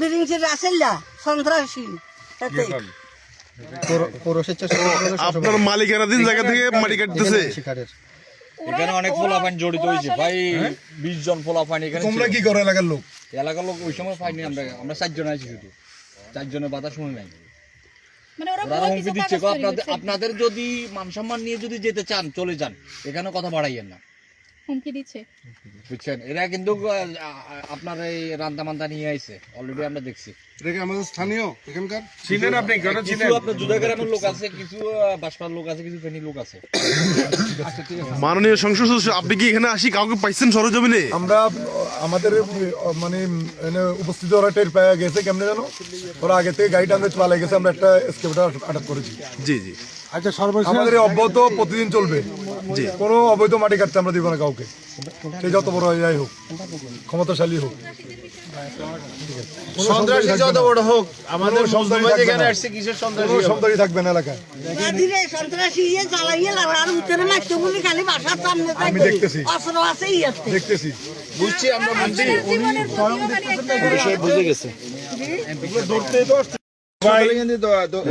বিরিঞ্চি রাসেল্লা সন্ত্রাসী এতে আপনার মালিকানাধীন জায়গা থেকে মাটি কাটতেছে। এখানে অনেক পোলাপান জড়িত হয়েছে ভাই, 20 জন পোলাপান এখানে। তোমরা কি করো এলাকার লোক? এলাকার লোক ওই সময় পাইনি, আমরা 4 জন আছি, শুধু 4 জনের বাধা শুনে নাই। মানে ওরা ওরা হুমকি দিচ্ছে, আপনাদের যদি মান সম্মান নিয়ে যদি যেতে চান চলে যান, এখানে কথা বাড়াইয়েন না। হুমকি দিচ্ছে, বুঝছেন? এরা কিন্তু আপনার এই রান্না মান্দা নিয়ে আইছে, অলরেডি আমরা দেখছি। এটা কি আমাদের স্থানীয় এখানকার? চিনেন আপনি? কিছু আপনার জুদা গ্রামের লোক আছে, কিছু বাসপাড়ার লোক আছে, কিছু ফেনী লোক আছে। মাননীয় সংসদ সদস্য, আপনি কি এখানে আসি কাউকে পাইছেন সরজমিনে? আমরা আমাদের মানে এনে উপস্থিত ওরা টের পেয়ে গেছে কেমনে জানো, ওরা আগে থেকে গাড়িটা আমরা চালাই গেছে, আমরা একটা এসকেভেটর আটক করেছি। জি জি। আচ্ছা, আমাদের এই অব্যাহত প্রতিদিন চলবে। জি, কোনো অবৈধ মাটি কাটতে আমরা দিব না কাউকে, সে যত বড় যাই হোক, ক্ষমতাশালী হোক, সন্ত্রাসী যত বড় হোক, আমাদের এখানে আসছে কিসের সন্ত্রাসী? কোনো সন্ত্রাসী থাকবে না এলাকায়। দিলে সন্ত্রাসী জ্বালাইয়ে আর উত্তরে মারতে বলি খালি বাসার সামনে আমি দেখতেছি, অস্ত্র আছে দেখতেছি, বুঝছি আমরা বুঝছি। বুঝে গেছে।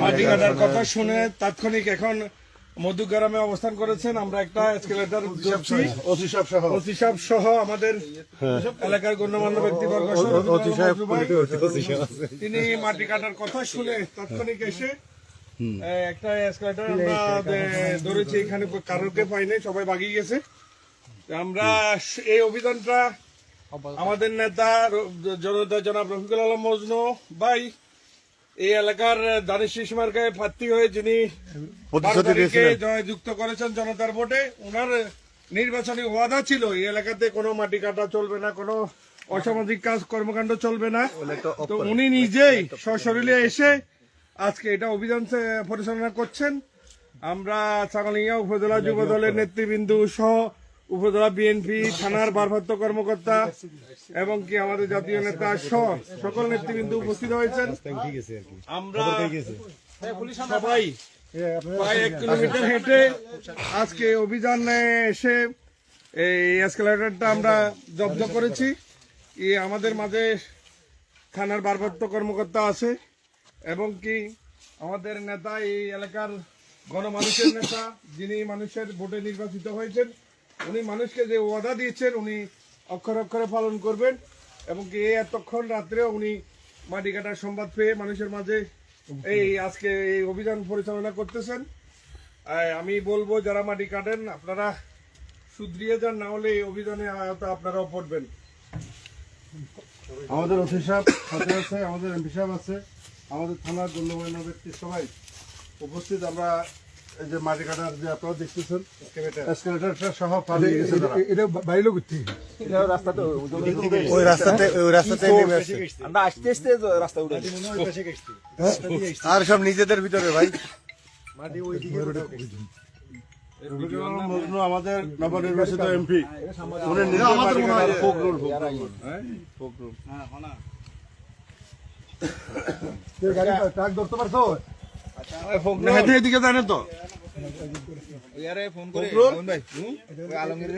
মাটি কাটার কথা শুনে তাৎক্ষণিক এখন মধুগ্রামে অবস্থান করেছেন। আমরা একটা এসকেলেটর ওসি সাহেব সহ আমাদের এলাকার গণ্যমান্য ব্যক্তিবর্গ তিনি মাটি কাটার কথা শুনে তাৎক্ষণিক এসে একটা এসকেলেটর আমরা ধরেছি। এখানে কারোকে পাইনি, সবাই ভাগিয়ে গেছে। আমরা এই অভিযানটা আমাদের নেতা জনাব রফিকুল আলম মজনু ভাই এই এলাকার দানিশ মার্কায় প্রার্থী হয়ে যিনি যুক্ত করেছেন জনতার ভোটে, ওনার নির্বাচনী ওয়াদা ছিল এই এলাকাতে কোনো মাটি কাটা চলবে না, কোনো অসামাজিক কাজ কর্মকাণ্ড চলবে না। তো উনি নিজেই সশরীরে এসে আজকে এটা অভিযান পরিচালনা করছেন। আমরা ছাগলিয়া উপজেলা যুব দলের নেতৃবৃন্দ সহ উপজেলা বিএনপি থানার ভারপ্রাপ্ত কর্মকর্তা এবং কি আমাদের জাতীয় নেতা সহ সকল নেতৃবৃন্দ উপস্থিত হয়েছেন। আমরা সবাই প্রায় 1 কিলোমিটার হেঁটে আজকে অভিযানে এসে এই এসকেলেটরটা আমরা জব্দ করেছি। আমাদের মাঝে থানার ভারপ্রাপ্ত কর্মকর্তা আছে এবং কি আমাদের নেতা, এই এলাকার গণমানুষের নেতা, যিনি মানুষের ভোটে নির্বাচিত হয়েছেন, উনি মানুষকে যে ওয়াদা দিয়েছেন উনি অক্ষরে অক্ষরে পালন করবেন এবং কি এতক্ষণ রাত্রে উনি মাটি কাটার সংবাদ পেয়ে মানুষের মাঝে এই আজকে এই অভিযান পরিচালনা করতেছেন। আমি বলবো যারা মাটি কাটেন আপনারা শুধরিয়ে যান, না হলে এই অভিযানে আপনারাও পড়বেন। আমাদের ওসি সাহেব সাথে আছে, আমাদের এমপি সাহেব আছে, আমাদের থানার গণ্যমান্য ব্যক্তি সবাই উপস্থিত। আমরা এই যে মাটি কাটার যে আপনারা দেখতেছেন এসকেলেটরটা সহ পালিয়ে গেছে। এটা বাইরে করতে ওই রাস্তাতে নেমে আসছে। আমরা আস্তে আস্তে রাস্তা উঠে আর সব নিজেদের ভিতরে ভাই। আমাদের নবনির্বাচিত এমপি, উনি নিজে মাটি কাটার ফখরুল ট্রাক ধরতে পারছো? এদিকে জানে তো ফোন করে আলমগীর